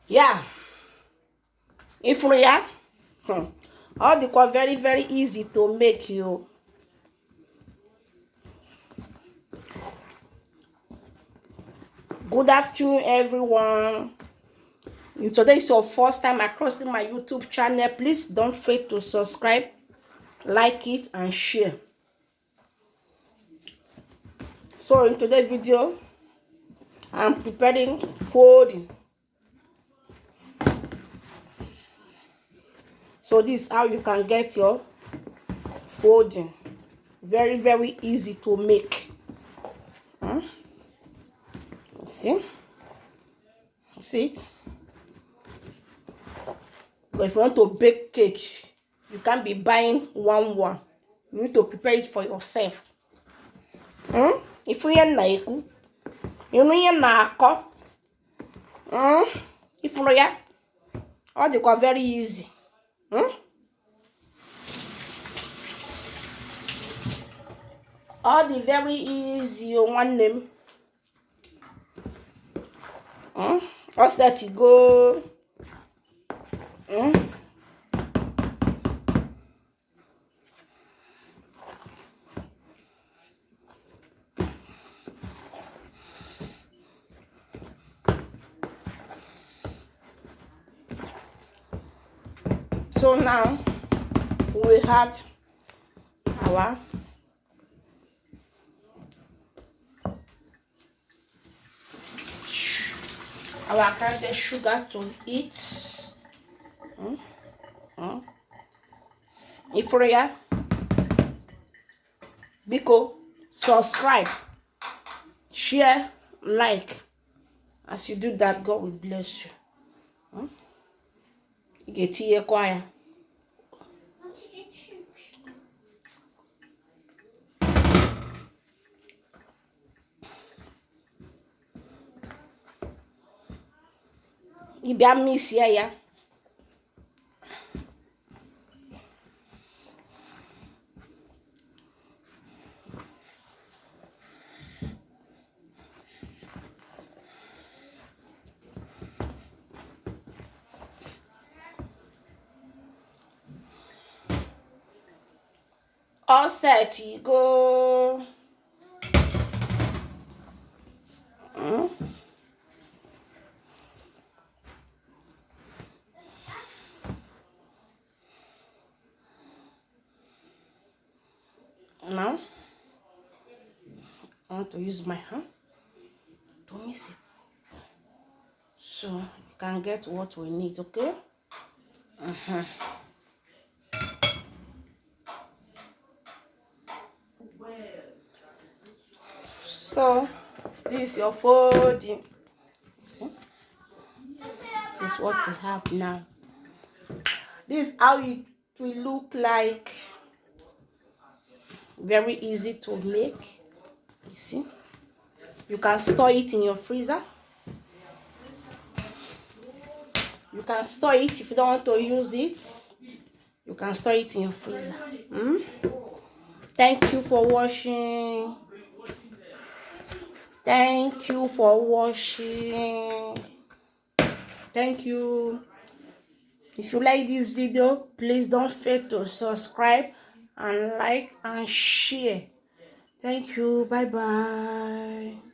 Yeah, if we are all the very very easy to make. You good afternoon everyone. If today is your first time across my YouTube channel, please don't forget to subscribe, like it and share. So in today's video I'm preparing folding. So this is how you can get your folding. Very very easy to make. See it. But if you want to bake cake, you can't be buying one. You need to prepare it for yourself. If you are you know if you know all the very easy. All the very easy you want them. All set to go. So now we had our the sugar to eat. If you are Biko, subscribe, share, like. As you do that, God will bless you. Get here choir. You be miss here, yeah. All set, you go. Now, I want to use my hand to mix it, so you can get what we need, okay? So, this is your folding. See? This is what we have now. This is how it will look like. Very easy to make. You see? You can store it in your freezer. You can store it if you don't want to use it. You can store it in your freezer. Thank you for watching. Thank you for watching. Thank you. If you like this video, please don't forget to subscribe and like and share. Thank you. Bye bye.